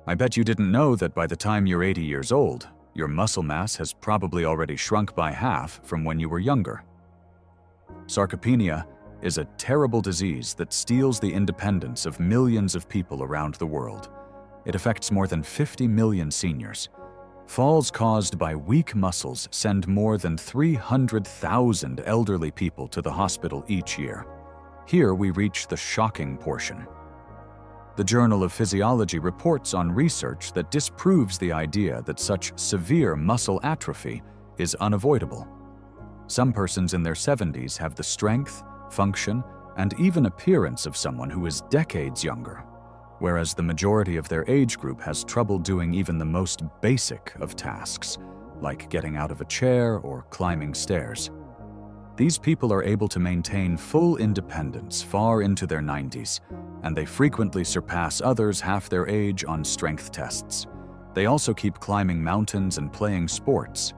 I bet you didn't know that by the time you're 80 years old, your muscle mass has probably already shrunk by half from when you were younger. Sarcopenia is a terrible disease that steals the independence of millions of people around the world. It affects more than 50 million seniors. Falls caused by weak muscles send more than 300,000 elderly people to the hospital each year. Here we reach the shocking portion. The Journal of Physiology reports on research that disproves the idea that such severe muscle atrophy is unavoidable. Some persons in their 70s have the strength, function, and even appearance of someone who is decades younger, whereas the majority of their age group has trouble doing even the most basic of tasks, like getting out of a chair or climbing stairs. These people are able to maintain full independence far into their 90s, and they frequently surpass others half their age on strength tests. They also keep climbing mountains and playing sports.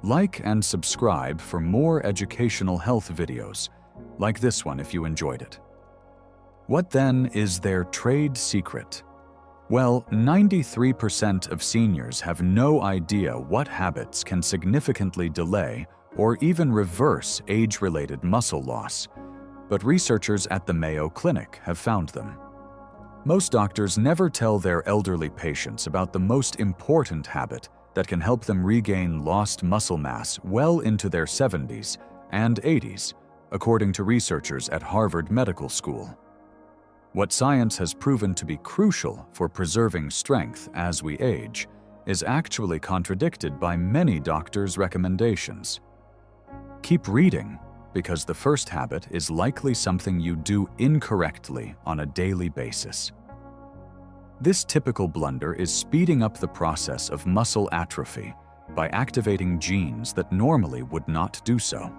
Like and subscribe for more educational health videos, like this one if you enjoyed it. What then is their trade secret? Well, 93% of seniors have no idea what habits can significantly delay or even reverse age-related muscle loss, but researchers at the Mayo Clinic have found them. Most doctors never tell their elderly patients about the most important habit that can help them regain lost muscle mass well into their 70s and 80s, according to researchers at Harvard Medical School. What science has proven to be crucial for preserving strength as we age is actually contradicted by many doctors' recommendations. Keep reading, because the first habit is likely something you do incorrectly on a daily basis. This typical blunder is speeding up the process of muscle atrophy by activating genes that normally would not do so.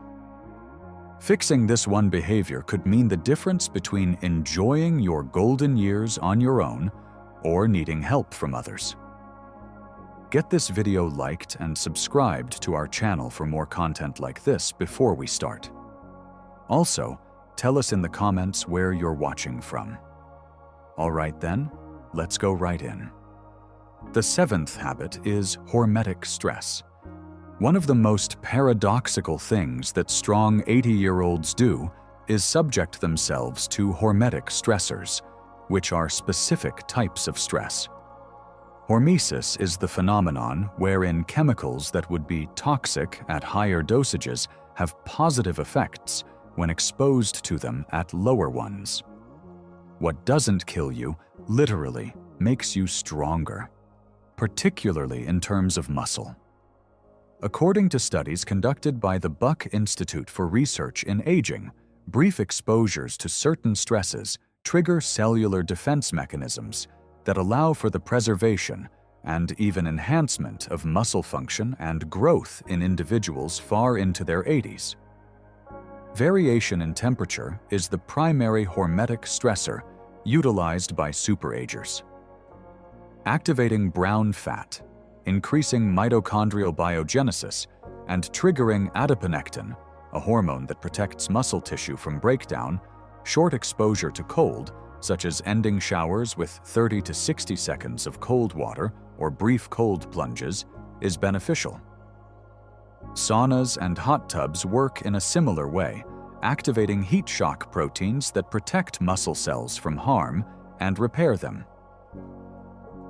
Fixing this one behavior could mean the difference between enjoying your golden years on your own or needing help from others. Get this video liked and subscribed to our channel for more content like this before we start. Also, tell us in the comments where you're watching from. All right then, let's go right in. The seventh habit is hormetic stress. One of the most paradoxical things that strong 80-year-olds do is subject themselves to hormetic stressors, which are specific types of stress. Hormesis is the phenomenon wherein chemicals that would be toxic at higher dosages have positive effects when exposed to them at lower ones. What doesn't kill you literally makes you stronger, particularly in terms of muscle. According to studies conducted by the Buck Institute for Research in Aging, brief exposures to certain stresses trigger cellular defense mechanisms that allow for the preservation and even enhancement of muscle function and growth in individuals far into their 80s. Variation in temperature is the primary hormetic stressor utilized by superagers. Activating brown fat, increasing mitochondrial biogenesis, and triggering adiponectin, a hormone that protects muscle tissue from breakdown, short exposure to cold, such as ending showers with 30 to 60 seconds of cold water or brief cold plunges, is beneficial. Saunas and hot tubs work in a similar way, activating heat shock proteins that protect muscle cells from harm and repair them.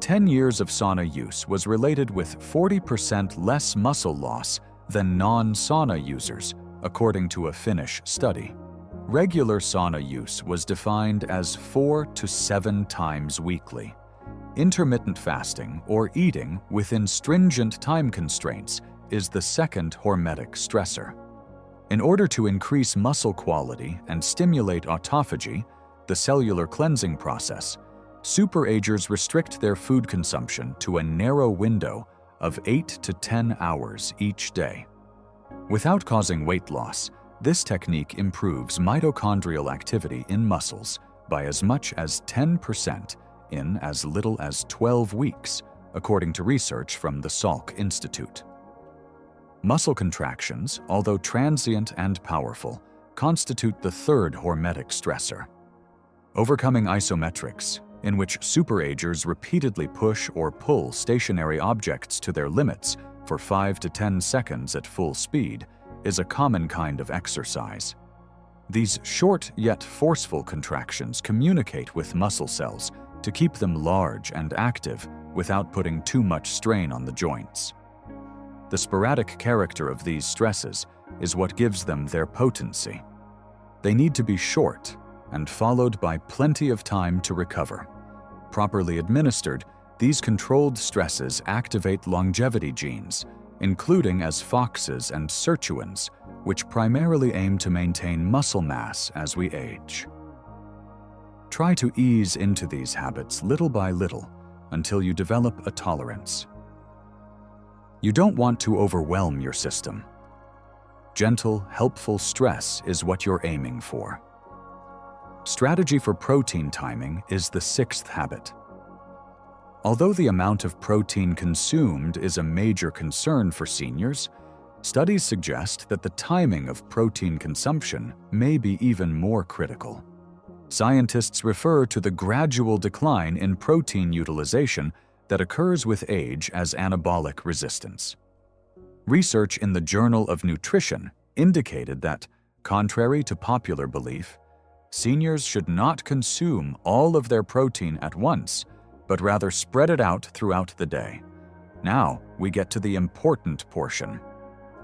10 years of sauna use was related with 40% less muscle loss than non-sauna users, according to a Finnish study. Regular sauna use was defined as 4 to 7 times weekly. Intermittent fasting or eating within stringent time constraints is the second hormetic stressor. In order to increase muscle quality and stimulate autophagy, the cellular cleansing process, superagers restrict their food consumption to a narrow window of 8 to 10 hours each day. Without causing weight loss, this technique improves mitochondrial activity in muscles by as much as 10% in as little as 12 weeks, according to research from the Salk Institute. Muscle contractions, although transient and powerful, constitute the third hormetic stressor. Overcoming isometrics, in which superagers repeatedly push or pull stationary objects to their limits for 5 to 10 seconds at full speed, is a common kind of exercise. These short yet forceful contractions communicate with muscle cells to keep them large and active without putting too much strain on the joints. The sporadic character of these stresses is what gives them their potency. They need to be short and followed by plenty of time to recover. Properly administered, these controlled stresses activate longevity genes, including as FOXes and sirtuins, which primarily aim to maintain muscle mass as we age. Try to ease into these habits little by little until you develop a tolerance. You don't want to overwhelm your system. Gentle, helpful stress is what you're aiming for. Strategy for protein timing is the sixth habit. Although the amount of protein consumed is a major concern for seniors, studies suggest that the timing of protein consumption may be even more critical. Scientists refer to the gradual decline in protein utilization that occurs with age as anabolic resistance. Research in the Journal of Nutrition indicated that, contrary to popular belief, seniors should not consume all of their protein at once, but rather spread it out throughout the day. Now we get to the important portion.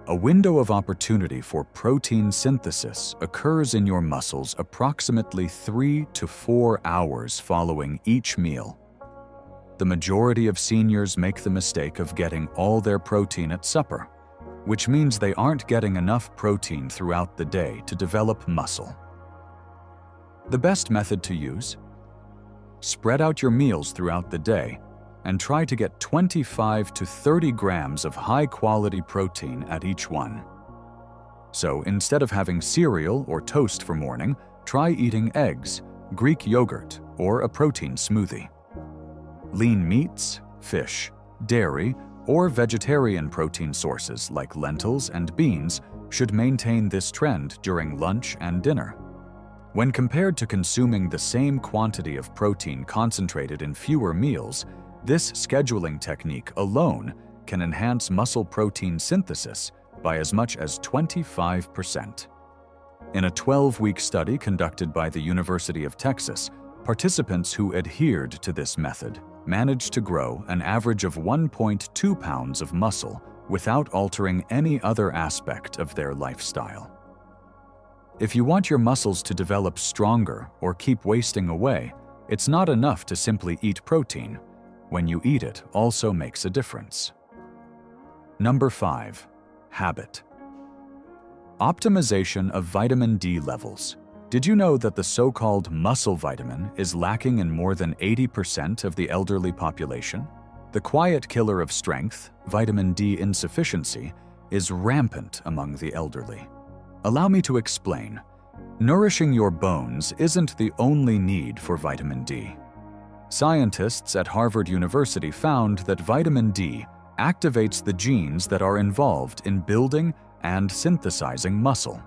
A window of opportunity for protein synthesis occurs in your muscles approximately 3 to 4 hours following each meal. The majority of seniors make the mistake of getting all their protein at supper, which means they aren't getting enough protein throughout the day to develop muscle. The best method to use? Spread out your meals throughout the day and try to get 25 to 30 grams of high-quality protein at each one. So instead of having cereal or toast for morning, try eating eggs, Greek yogurt, or a protein smoothie. Lean meats, fish, dairy, or vegetarian protein sources like lentils and beans should maintain this trend during lunch and dinner. When compared to consuming the same quantity of protein concentrated in fewer meals, this scheduling technique alone can enhance muscle protein synthesis by as much as 25%. In a 12-week study conducted by the University of Texas, participants who adhered to this method managed to grow an average of 1.2 pounds of muscle without altering any other aspect of their lifestyle. If you want your muscles to develop stronger or keep wasting away, it's not enough to simply eat protein. When you eat it also makes a difference. Number 5. Habit. Optimization of vitamin D levels. Did you know that the so-called muscle vitamin is lacking in more than 80% of the elderly population? The quiet killer of strength, vitamin D insufficiency, is rampant among the elderly. Allow me to explain. Nourishing your bones isn't the only need for vitamin D. Scientists at Harvard University found that vitamin D activates the genes that are involved in building and synthesizing muscle.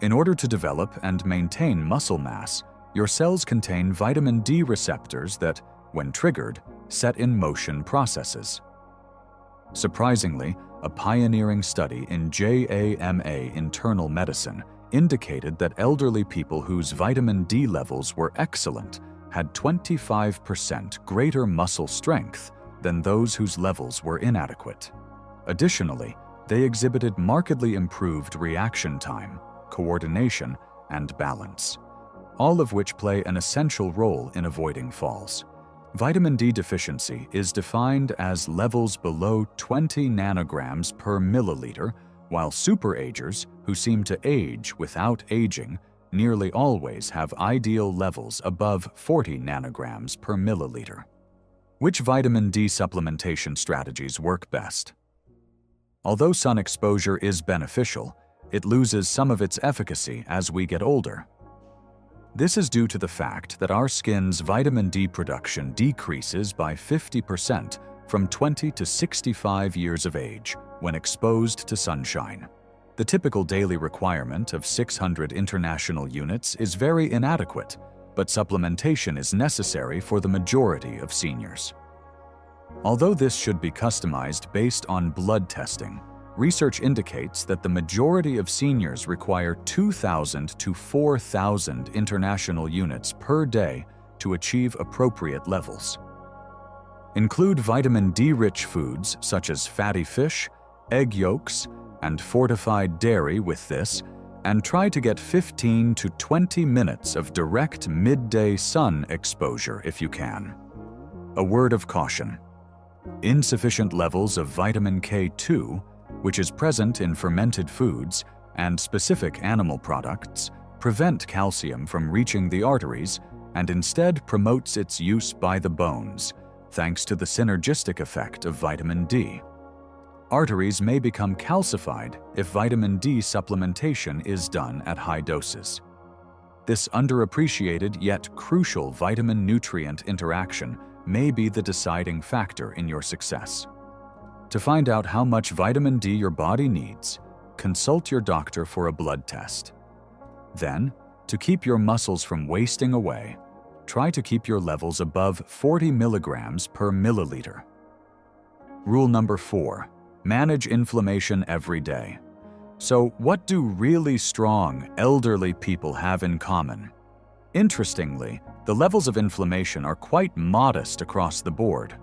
In order to develop and maintain muscle mass, your cells contain vitamin D receptors that, when triggered, set in motion processes. Surprisingly, a pioneering study in JAMA Internal Medicine indicated that elderly people whose vitamin D levels were excellent had 25% greater muscle strength than those whose levels were inadequate. Additionally, they exhibited markedly improved reaction time, coordination, and balance, all of which play an essential role in avoiding falls. Vitamin D deficiency is defined as levels below 20 nanograms per milliliter, while superagers, who seem to age without aging, nearly always have ideal levels above 40 nanograms per milliliter. Which vitamin D supplementation strategies work best? Although sun exposure is beneficial, it loses some of its efficacy as we get older. This is due to the fact that our skin's vitamin D production decreases by 50% from 20 to 65 years of age when exposed to sunshine. The typical daily requirement of 600 international units is very inadequate, but supplementation is necessary for the majority of seniors. Although this should be customized based on blood testing, research indicates that the majority of seniors require 2,000 to 4,000 international units per day to achieve appropriate levels. Include vitamin D-rich foods such as fatty fish, egg yolks, and fortified dairy with this, and try to get 15 to 20 minutes of direct midday sun exposure if you can. A word of caution: insufficient levels of vitamin K2, which is present in fermented foods and specific animal products, prevent calcium from reaching the arteries and instead promotes its use by the bones, thanks to the synergistic effect of vitamin D. Arteries may become calcified if vitamin D supplementation is done at high doses. This underappreciated yet crucial vitamin-nutrient interaction may be the deciding factor in your success. To find out how much vitamin D your body needs, consult your doctor for a blood test. Then, to keep your muscles from wasting away, try to keep your levels above 40 milligrams per milliliter. Rule number 4. Manage inflammation every day. So, what do really strong, elderly people have in common? Interestingly, the levels of inflammation are quite modest across the board.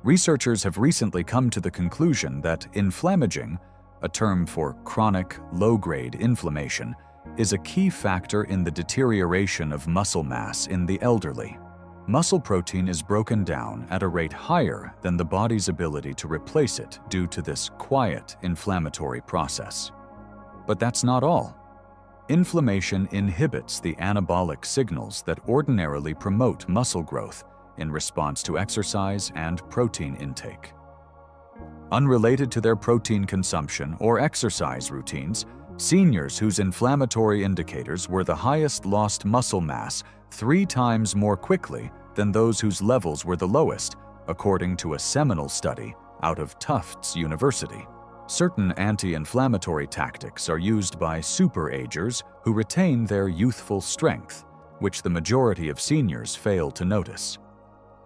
Researchers have recently come to the conclusion that inflammaging, a term for chronic, low-grade inflammation, is a key factor in the deterioration of muscle mass in the elderly. Muscle protein is broken down at a rate higher than the body's ability to replace it due to this quiet inflammatory process. But that's not all. Inflammation inhibits the anabolic signals that ordinarily promote muscle growth in response to exercise and protein intake. Unrelated to their protein consumption or exercise routines, seniors whose inflammatory indicators were the highest lost muscle mass 3 times more quickly than those whose levels were the lowest, according to a seminal study out of Tufts University. Certain anti-inflammatory tactics are used by superagers who retain their youthful strength, which the majority of seniors fail to notice.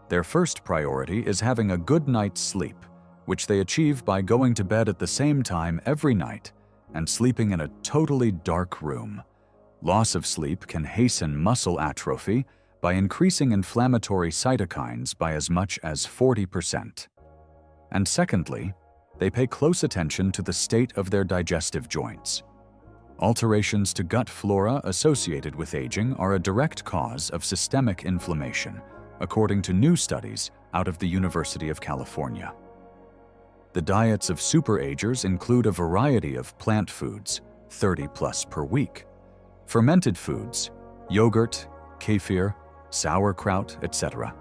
Their first priority is having a good night's sleep, which they achieve by going to bed at the same time every night and sleeping in a totally dark room. Loss of sleep can hasten muscle atrophy by increasing inflammatory cytokines by as much as 40%. And secondly, they pay close attention to the state of their digestive joints. Alterations to gut flora associated with aging are a direct cause of systemic inflammation, according to new studies out of the University of California. The diets of superagers include a variety of plant foods, 30 plus per week, fermented foods, yogurt, kefir, sauerkraut, etc.,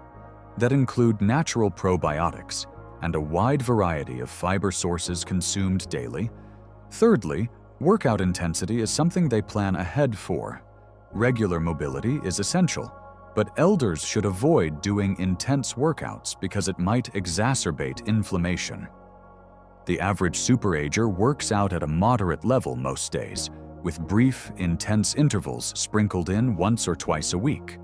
that include natural probiotics, and a wide variety of fiber sources consumed daily. Thirdly, workout intensity is something they plan ahead for. Regular mobility is essential, but elders should avoid doing intense workouts because it might exacerbate inflammation. The average superager works out at a moderate level most days, with brief, intense intervals sprinkled in once or twice a week.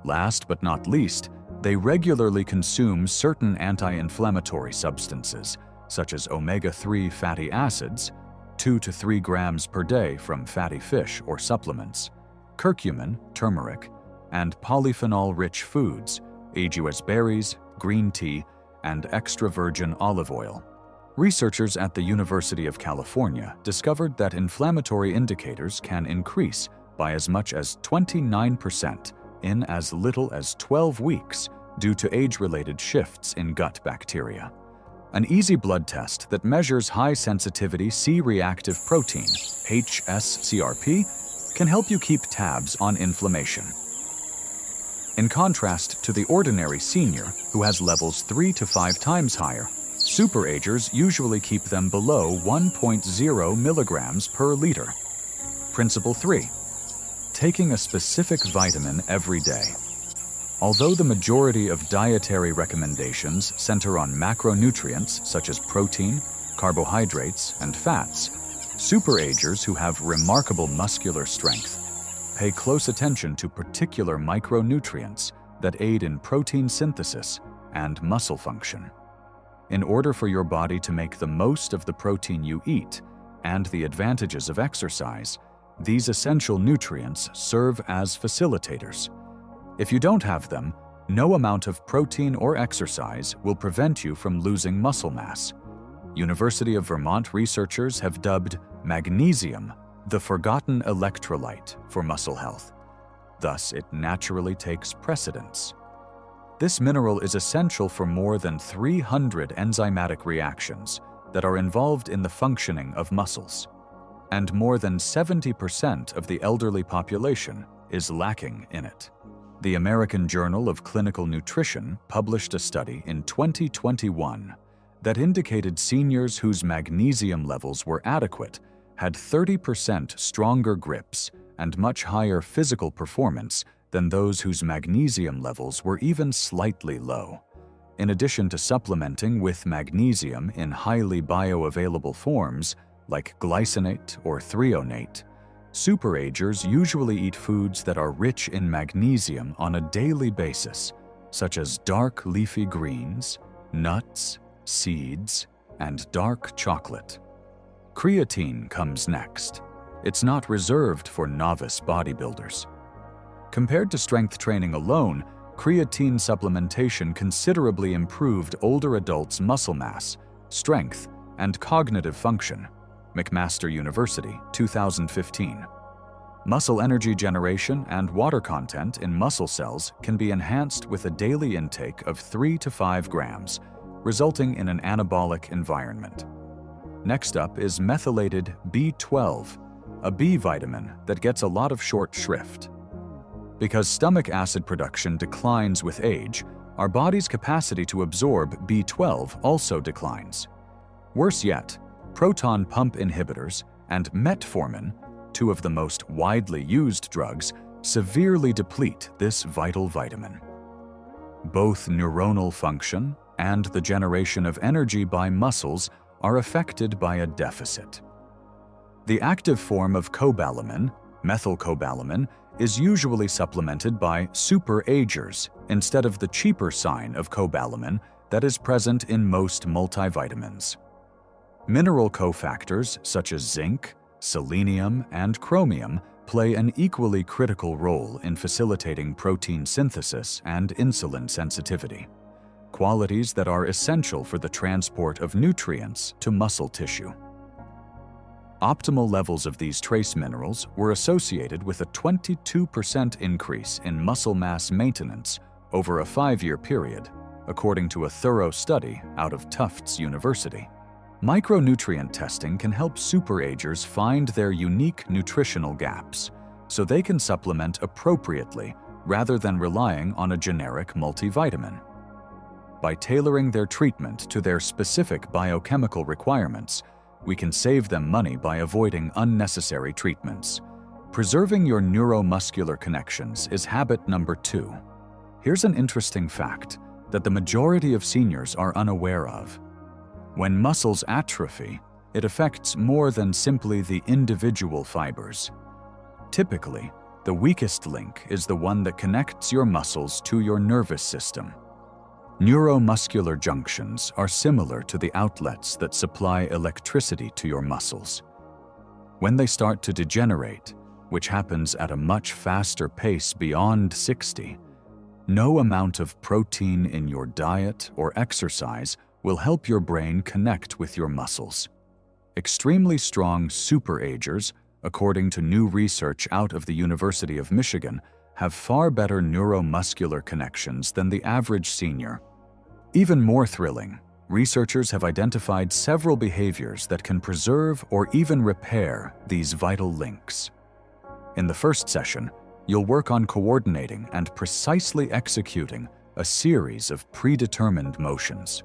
Last but not least, they regularly consume certain anti-inflammatory substances, such as omega-3 fatty acids, 2 to 3 grams per day from fatty fish or supplements, curcumin, turmeric, and polyphenol-rich foods, ajoas berries, green tea, and extra virgin olive oil. Researchers at the University of California discovered that inflammatory indicators can increase by as much as 29% in as little as 12 weeks due to age-related shifts in gut bacteria. An easy blood test that measures high-sensitivity C-reactive protein, HSCRP, can help you keep tabs on inflammation. In contrast to the ordinary senior, who has levels 3 to 5 times higher, superagers usually keep them below 1.0 milligrams per liter. Principle 3. Taking a specific vitamin every day. Although the majority of dietary recommendations center on macronutrients such as protein, carbohydrates, and fats, superagers who have remarkable muscular strength pay close attention to particular micronutrients that aid in protein synthesis and muscle function. In order for your body to make the most of the protein you eat and the advantages of exercise, these essential nutrients serve as facilitators. If you don't have them, no amount of protein or exercise will prevent you from losing muscle mass. University of Vermont researchers have dubbed magnesium the forgotten electrolyte for muscle health. Thus, it naturally takes precedence. This mineral is essential for more than 300 enzymatic reactions that are involved in the functioning of muscles, and more than 70% of the elderly population is lacking in it. The American Journal of Clinical Nutrition published a study in 2021 that indicated seniors whose magnesium levels were adequate had 30% stronger grips and much higher physical performance than those whose magnesium levels were even slightly low. In addition to supplementing with magnesium in highly bioavailable forms like glycinate or threonate, superagers usually eat foods that are rich in magnesium on a daily basis, such as dark leafy greens, nuts, seeds, and dark chocolate. Creatine comes next. It's not reserved for novice bodybuilders. Compared to strength training alone, creatine supplementation considerably improved older adults' muscle mass, strength, and cognitive function. McMaster University, 2015. Muscle energy generation and water content in muscle cells can be enhanced with a daily intake of 3 to 5 grams, resulting in an anabolic environment. Next up is methylated B12, a B vitamin that gets a lot of short shrift. Because stomach acid production declines with age, our body's capacity to absorb B12 also declines. Worse yet, proton pump inhibitors and metformin, two of the most widely used drugs, severely deplete this vital vitamin. Both neuronal function and the generation of energy by muscles are affected by a deficit. The active form of cobalamin, methylcobalamin, is usually supplemented by superagers instead of the cheaper sign of cobalamin that is present in most multivitamins. Mineral cofactors such as zinc, selenium, and chromium play an equally critical role in facilitating protein synthesis and insulin sensitivity, qualities that are essential for the transport of nutrients to muscle tissue. Optimal levels of these trace minerals were associated with a 22% increase in muscle mass maintenance over a 5-year period, according to a thorough study out of Tufts University. Micronutrient testing can help superagers find their unique nutritional gaps, so they can supplement appropriately rather than relying on a generic multivitamin. By tailoring their treatment to their specific biochemical requirements, we can save them money by avoiding unnecessary treatments. Preserving your neuromuscular connections is habit number 2. Here's an interesting fact that the majority of seniors are unaware of. When muscles atrophy, it affects more than simply the individual fibers. Typically, the weakest link is the one that connects your muscles to your nervous system. Neuromuscular junctions are similar to the outlets that supply electricity to your muscles. When they start to degenerate, which happens at a much faster pace beyond 60, no amount of protein in your diet or exercise will help your brain connect with your muscles. Extremely strong superagers, according to new research out of the University of Michigan, have far better neuromuscular connections than the average senior. Even more thrilling, researchers have identified several behaviors that can preserve or even repair these vital links. In the first session, you'll work on coordinating and precisely executing a series of predetermined motions.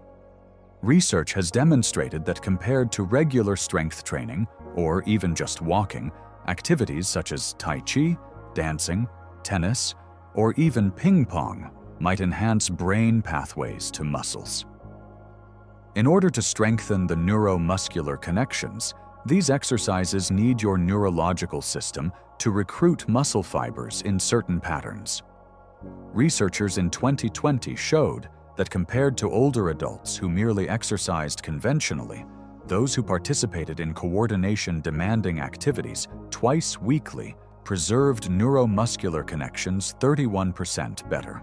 Research has demonstrated that compared to regular strength training, or even just walking, activities such as Tai Chi, dancing, tennis, or even ping pong might enhance brain pathways to muscles. In order to strengthen the neuromuscular connections, These exercises need your neurological system to recruit muscle fibers in certain patterns. Researchers in 2020 showed that compared to older adults who merely exercised conventionally, those who participated in coordination-demanding activities twice weekly preserved neuromuscular connections 31% better.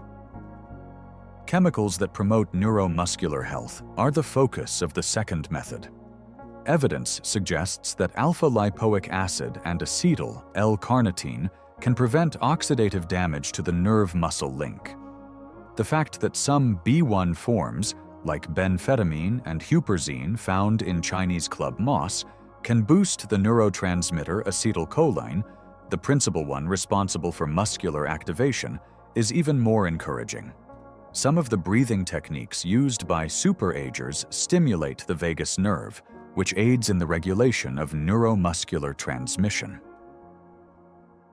Chemicals that promote neuromuscular health are the focus of the second method. Evidence suggests that alpha-lipoic acid and acetyl L-carnitine can prevent oxidative damage to the nerve-muscle link. The fact that some B1 forms, like benphetamine and huperzine found in Chinese club moss, can boost the neurotransmitter acetylcholine, the principal one responsible for muscular activation, is even more encouraging. Some of the breathing techniques used by superagers stimulate the vagus nerve, which aids in the regulation of neuromuscular transmission.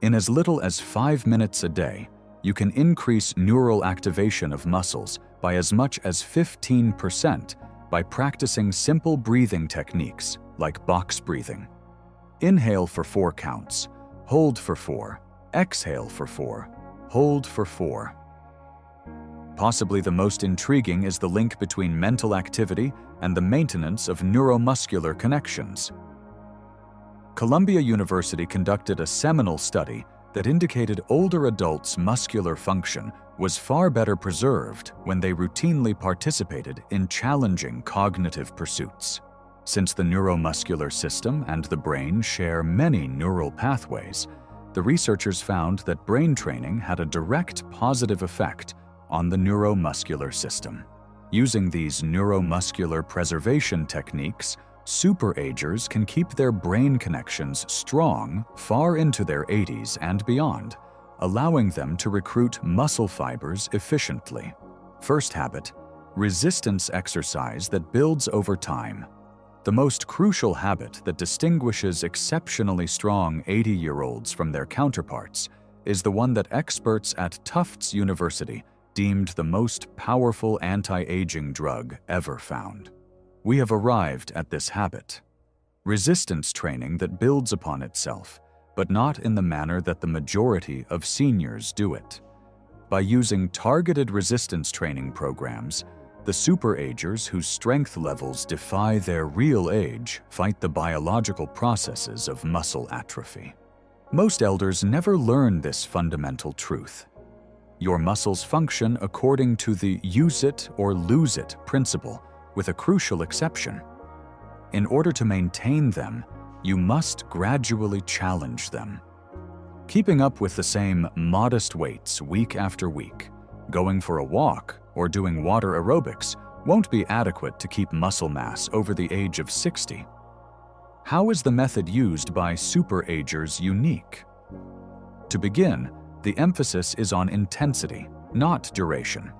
In as little as 5 minutes a day, you can increase neural activation of muscles by as much as 15% by practicing simple breathing techniques like box breathing. Inhale for 4 counts, hold for 4, exhale for 4, hold for 4. Possibly the most intriguing is the link between mental activity and the maintenance of neuromuscular connections. Columbia University conducted a seminal study that indicated older adults' muscular function was far better preserved when they routinely participated in challenging cognitive pursuits. Since the neuromuscular system and the brain share many neural pathways, the researchers found that brain training had a direct positive effect on the neuromuscular system. Using these neuromuscular preservation techniques, superagers can keep their brain connections strong far into their 80s and beyond, allowing them to recruit muscle fibers efficiently. First habit: resistance exercise that builds over time. The most crucial habit that distinguishes exceptionally strong 80-year-olds from their counterparts is the one that experts at Tufts University deemed the most powerful anti-aging drug ever found. We have arrived at this habit: resistance training that builds upon itself, but not in the manner that the majority of seniors do it. By using targeted resistance training programs, the superagers whose strength levels defy their real age fight the biological processes of muscle atrophy. Most elders never learn this fundamental truth. Your muscles function according to the use it or lose it principle, with a crucial exception. In order to maintain them, you must gradually challenge them. Keeping up with the same modest weights week after week, going for a walk, or doing water aerobics won't be adequate to keep muscle mass over the age of 60. How is the method used by superagers unique? To begin, the emphasis is on intensity, not duration.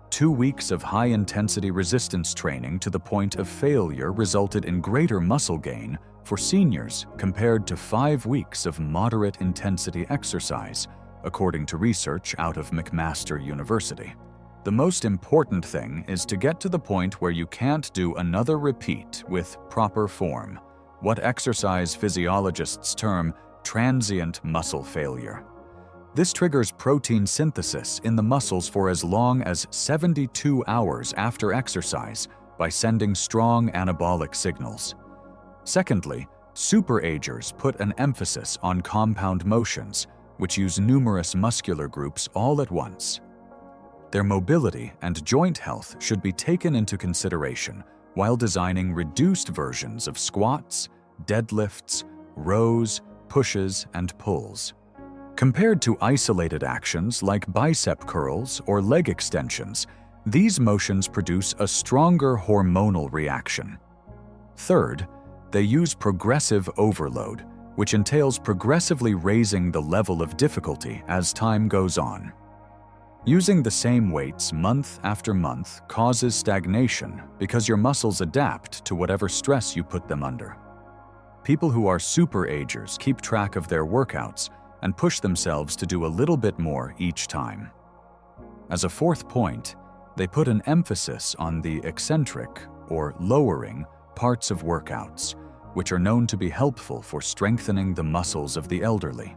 2 weeks of high-intensity resistance training to the point of failure resulted in greater muscle gain for seniors compared to 5 weeks of moderate-intensity exercise, according to research out of McMaster University. The most important thing is to get to the point where you can't do another repeat with proper form, what exercise physiologists term transient muscle failure. This triggers protein synthesis in the muscles for as long as 72 hours after exercise by sending strong anabolic signals. Secondly, superagers put an emphasis on compound motions, which use numerous muscular groups all at once. Their mobility and joint health should be taken into consideration while designing reduced versions of squats, deadlifts, rows, pushes, and pulls. Compared to isolated actions like bicep curls or leg extensions, these motions produce a stronger hormonal reaction. Third, they use progressive overload, which entails progressively raising the level of difficulty as time goes on. Using the same weights month after month causes stagnation because your muscles adapt to whatever stress you put them under. People who are superagers keep track of their workouts and push themselves to do a little bit more each time. As a fourth point, they put an emphasis on the eccentric, or lowering, parts of workouts, which are known to be helpful for strengthening the muscles of the elderly.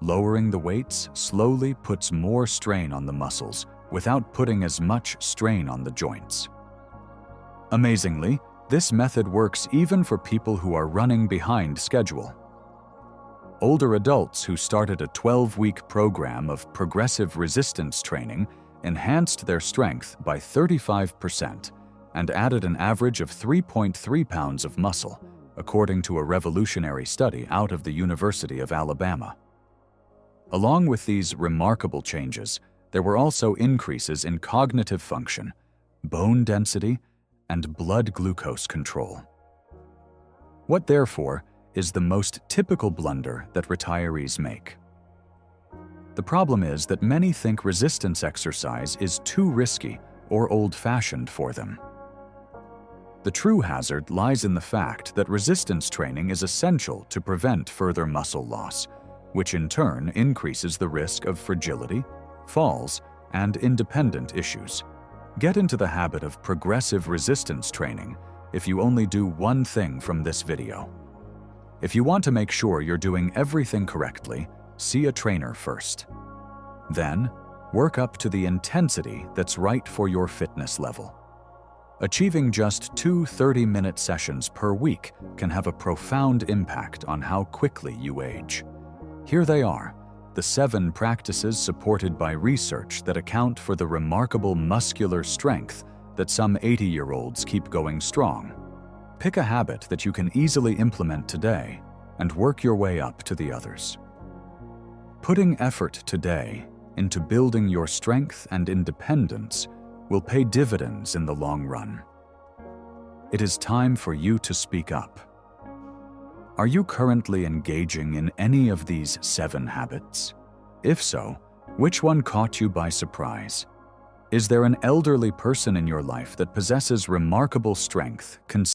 Lowering the weights slowly puts more strain on the muscles without putting as much strain on the joints. Amazingly, this method works even for people who are running behind schedule. Older adults who started a 12-week program of progressive resistance training enhanced their strength by 35% and added an average of 3.3 pounds of muscle, according to a revolutionary study out of the University of Alabama. Along with these remarkable changes, there were also increases in cognitive function, bone density, and blood glucose control. What, therefore, is the most typical blunder that retirees make? The problem is that many think resistance exercise is too risky or old-fashioned for them. The true hazard lies in the fact that resistance training is essential to prevent further muscle loss, which in turn increases the risk of fragility, falls, and independent issues. Get into the habit of progressive resistance training if you only do one thing from this video. If you want to make sure you're doing everything correctly, see a trainer first. Then, work up to the intensity that's right for your fitness level. Achieving just 2 30-minute sessions per week can have a profound impact on how quickly you age. Here they are, the 7 practices supported by research that account for the remarkable muscular strength that some 80-year-olds keep going strong. Pick a habit that you can easily implement today and work your way up to the others. Putting effort today into building your strength and independence will pay dividends in the long run. It is time for you to speak up. Are you currently engaging in any of these 7 habits? If so, which one caught you by surprise? Is there an elderly person in your life that possesses remarkable strength,